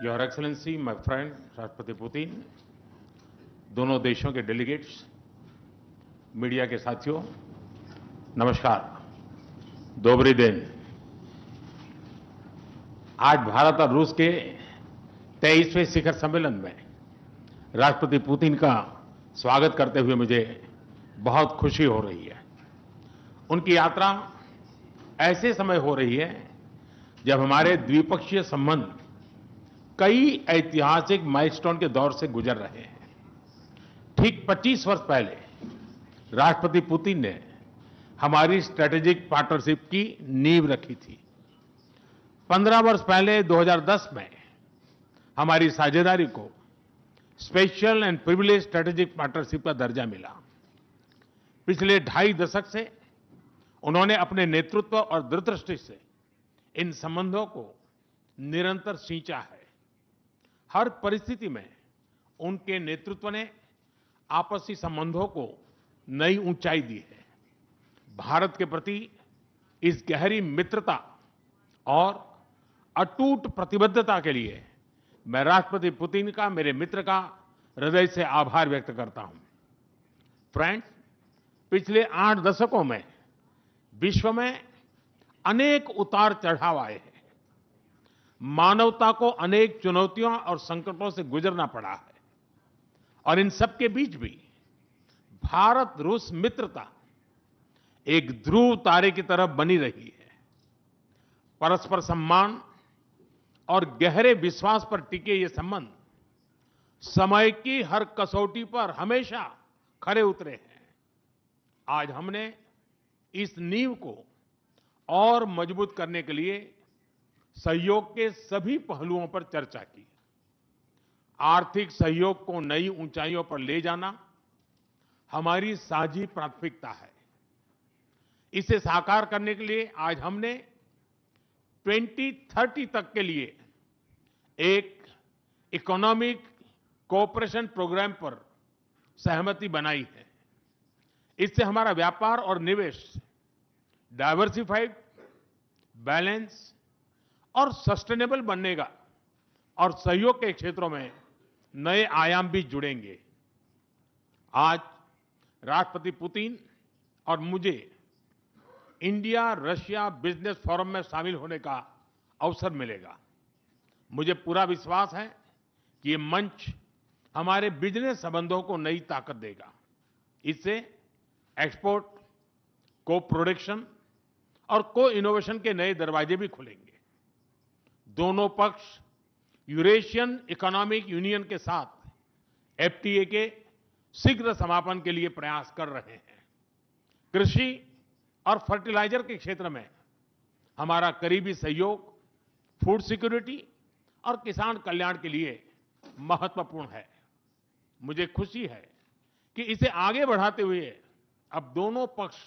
Your excellency, my friend राष्ट्रपति Putin, दोनों देशों के डेलीगेट्स, मीडिया के साथियों, नमस्कार। दोबरी दिन। आज भारत और रूस के 23वें शिखर सम्मेलन में राष्ट्रपति पुतिन का स्वागत करते हुए मुझे बहुत खुशी हो रही है। उनकी यात्रा ऐसे समय हो रही है जब हमारे द्विपक्षीय संबंध कई ऐतिहासिक माइलस्टोन के दौर से गुजर रहे हैं। ठीक 25 वर्ष पहले राष्ट्रपति पुतिन ने हमारी स्ट्रेटेजिक पार्टनरशिप की नींव रखी थी। 15 वर्ष पहले 2010 में हमारी साझेदारी को special and privilege strategic partnership का दर्जा मिला। पिछले 2.5 दशक से उन्होंने अपने नेतृत्व और दूरदृष्टि से इन संबंधों को निरंतर सींचा है। हर परिस्थिति में उनके नेतृत्व ने आपसी संबंधों को नई ऊंचाई दी है। भारत के प्रति इस गहरी मित्रता और अटूट प्रतिबद्धता के लिए मैं राष्ट्रपति पुतिन का, मेरे मित्र का हृदय से आभार व्यक्त करता हूं। फ्रेंड्स, पिछले 8 दशकों में विश्व में अनेक उतार चढ़ाव आए हैं। मानवता को अनेक चुनौतियों और संकटों से गुजरना पड़ा है और इन सब के बीच भी भारत रूस मित्रता एक ध्रुव तारे की तरह बनी रही है। परस्पर सम्मान और गहरे विश्वास पर टिके ये संबंध समय की हर कसौटी पर हमेशा खरे उतरे हैं। आज हमने इस नींव को और मजबूत करने के लिए सहयोग के सभी पहलुओं पर चर्चा की। आर्थिक सहयोग को नई ऊंचाइयों पर ले जाना हमारी साझी प्राथमिकता है। इसे साकार करने के लिए आज हमने 2030 तक के लिए एक इकोनॉमिक कोऑपरेशन प्रोग्राम पर सहमति बनाई है। इससे हमारा व्यापार और निवेश डाइवर्सिफाइड, बैलेंस और सस्टेनेबल बनेगा और सहयोग के क्षेत्रों में नए आयाम भी जुड़ेंगे। आज राष्ट्रपति पुतिन और मुझे इंडिया रशिया बिजनेस फोरम में शामिल होने का अवसर मिलेगा। मुझे पूरा विश्वास है कि ये मंच हमारे बिजनेस संबंधों को नई ताकत देगा। इससे एक्सपोर्ट, को प्रोडक्शन और को इनोवेशन के नए दरवाजे भी खुलेंगे। दोनों पक्ष यूरेशियन इकोनॉमिक यूनियन के साथ एफटीए के शीघ्र समापन के लिए प्रयास कर रहे हैं। कृषि और फर्टिलाइजर के क्षेत्र में हमारा करीबी सहयोग फूड सिक्योरिटी और किसान कल्याण के लिए महत्वपूर्ण है। मुझे खुशी है कि इसे आगे बढ़ाते हुए अब दोनों पक्ष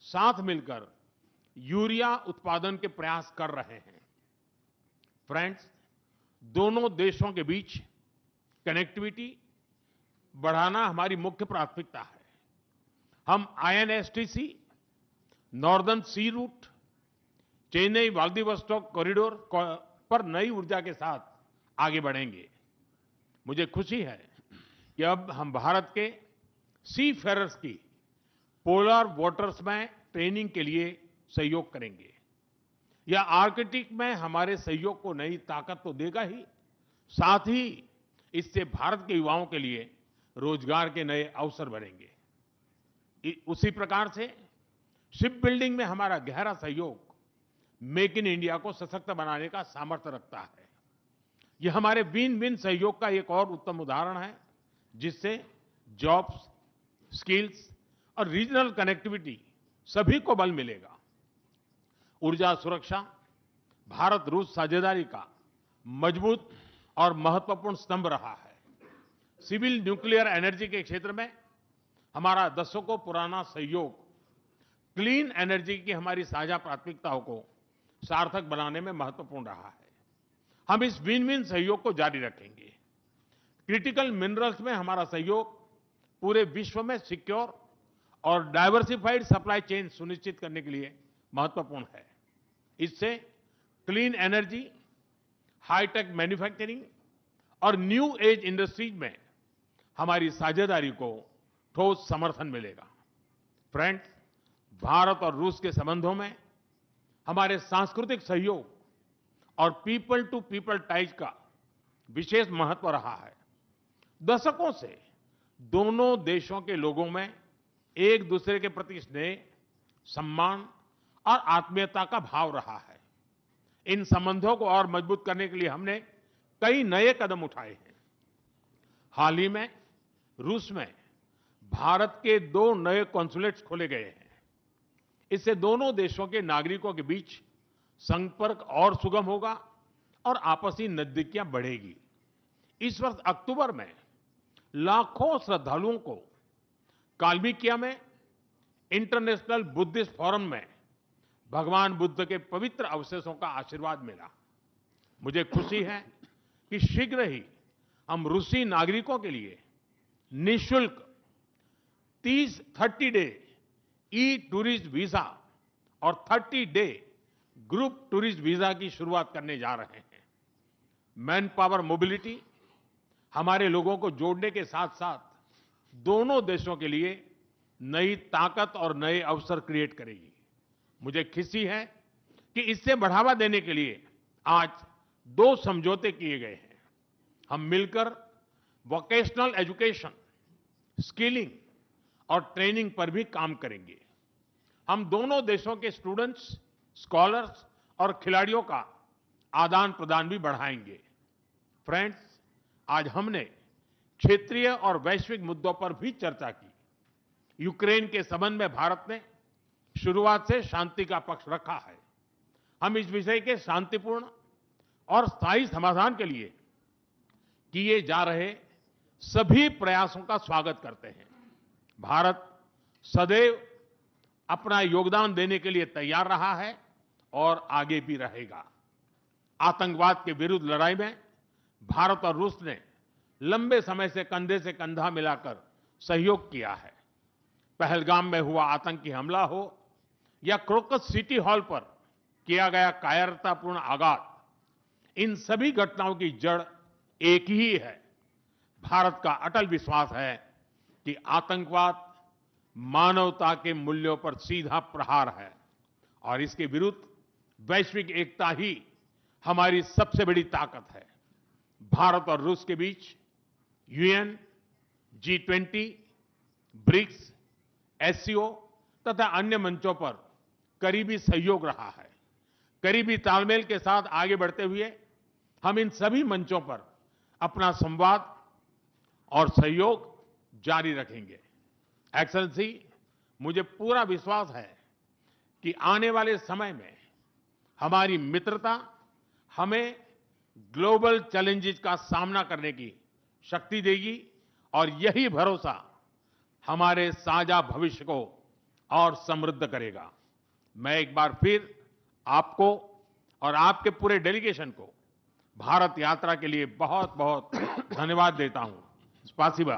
साथ मिलकर यूरिया उत्पादन के प्रयास कर रहे हैं। फ्रेंड्स, दोनों देशों के बीच कनेक्टिविटी बढ़ाना हमारी मुख्य प्राथमिकता है। हम आईएनएसटीसी, नॉर्दर्न सी रूट, चेन्नई व्लादिवोस्टोक कॉरिडोर पर नई ऊर्जा के साथ आगे बढ़ेंगे। मुझे खुशी है कि अब हम भारत के सी फेरर्स की पोलर वाटर्स में ट्रेनिंग के लिए सहयोग करेंगे। यह आर्कटिक में हमारे सहयोग को नई ताकत तो देगा ही, साथ ही इससे भारत के युवाओं के लिए रोजगार के नए अवसर बनेंगे। उसी प्रकार से शिप बिल्डिंग में हमारा गहरा सहयोग मेक इन इंडिया को सशक्त बनाने का सामर्थ्य रखता है। यह हमारे विन विन सहयोग का एक और उत्तम उदाहरण है, जिससे जॉब्स, स्किल्स और रीजनल कनेक्टिविटी सभी को बल मिलेगा। ऊर्जा सुरक्षा भारत रूस साझेदारी का मजबूत और महत्वपूर्ण स्तंभ रहा है। सिविल न्यूक्लियर एनर्जी के क्षेत्र में हमारा दशकों पुराना सहयोग क्लीन एनर्जी की हमारी साझा प्राथमिकताओं को सार्थक बनाने में महत्वपूर्ण रहा है। हम इस विन विन सहयोग को जारी रखेंगे। क्रिटिकल मिनरल्स में हमारा सहयोग पूरे विश्व में सिक्योर और डाइवर्सिफाइड सप्लाई चेन सुनिश्चित करने के लिए महत्वपूर्ण है। इससे क्लीन एनर्जी हाईटेक मैन्युफैक्चरिंग और न्यू एज इंडस्ट्रीज में हमारी साझेदारी को ठोस समर्थन मिलेगा। फ्रेंड्स, भारत और रूस के संबंधों में हमारे सांस्कृतिक सहयोग और पीपल टू पीपल टाइज का विशेष महत्व रहा है। दशकों से दोनों देशों के लोगों में एक दूसरे के प्रति स्नेह, सम्मान और आत्मीयता का भाव रहा है। इन संबंधों को और मजबूत करने के लिए हमने कई नए कदम उठाए हैं। हाल ही में रूस में भारत के 2 नए कॉन्सुलेट्स खोले गए हैं। इससे दोनों देशों के नागरिकों के बीच संपर्क और सुगम होगा और आपसी नजदीकियां बढ़ेगी। इस वर्ष अक्टूबर में लाखों श्रद्धालुओं को काल्मिकिया में इंटरनेशनल बुद्धिस्ट फोरम में भगवान बुद्ध के पवित्र अवशेषों का आशीर्वाद मिला। मुझे खुशी है कि शीघ्र ही हम रूसी नागरिकों के लिए निःशुल्क 30 डे ई टूरिस्ट वीजा और 30 डे ग्रुप टूरिस्ट वीजा की शुरुआत करने जा रहे हैं। मैन पावर मोबिलिटी हमारे लोगों को जोड़ने के साथ साथ दोनों देशों के लिए नई ताकत और नए अवसर क्रिएट करेगी। मुझे खुशी है कि इससे बढ़ावा देने के लिए आज 2 समझौते किए गए हैं। हम मिलकर वोकेशनल एजुकेशन, स्किलिंग और ट्रेनिंग पर भी काम करेंगे। हम दोनों देशों के स्टूडेंट्स, स्कॉलर्स और खिलाड़ियों का आदान प्रदान भी बढ़ाएंगे। फ्रेंड्स, आज हमने क्षेत्रीय और वैश्विक मुद्दों पर भी चर्चा की। यूक्रेन के संबंध में भारत ने शुरुआत से शांति का पक्ष रखा है। हम इस विषय के शांतिपूर्ण और स्थायी समाधान के लिए किए जा रहे सभी प्रयासों का स्वागत करते हैं। भारत सदैव अपना योगदान देने के लिए तैयार रहा है और आगे भी रहेगा। आतंकवाद के विरुद्ध लड़ाई में भारत और रूस ने लंबे समय से कंधा मिलाकर सहयोग किया है। पहलगाम में हुआ आतंकी हमला हो या क्रोकस सिटी हॉल पर किया गया कायरतापूर्ण आघात, इन सभी घटनाओं की जड़ एक ही है। भारत का अटल विश्वास है कि आतंकवाद मानवता के मूल्यों पर सीधा प्रहार है और इसके विरुद्ध वैश्विक एकता ही हमारी सबसे बड़ी ताकत है। भारत और रूस के बीच यूएन, G20, ब्रिक्स, एससीओ तथा अन्य मंचों पर करीबी सहयोग रहा है। करीबी तालमेल के साथ आगे बढ़ते हुए हम इन सभी मंचों पर अपना संवाद और सहयोग जारी रखेंगे। एक्सेलेंसी, मुझे पूरा विश्वास है कि आने वाले समय में हमारी मित्रता हमें ग्लोबल चैलेंजेस का सामना करने की शक्ति देगी और यही भरोसा हमारे साझा भविष्य को और समृद्ध करेगा। मैं एक बार फिर आपको और आपके पूरे डेलीगेशन को भारत यात्रा के लिए बहुत बहुत धन्यवाद देता हूं। स्पासिबा।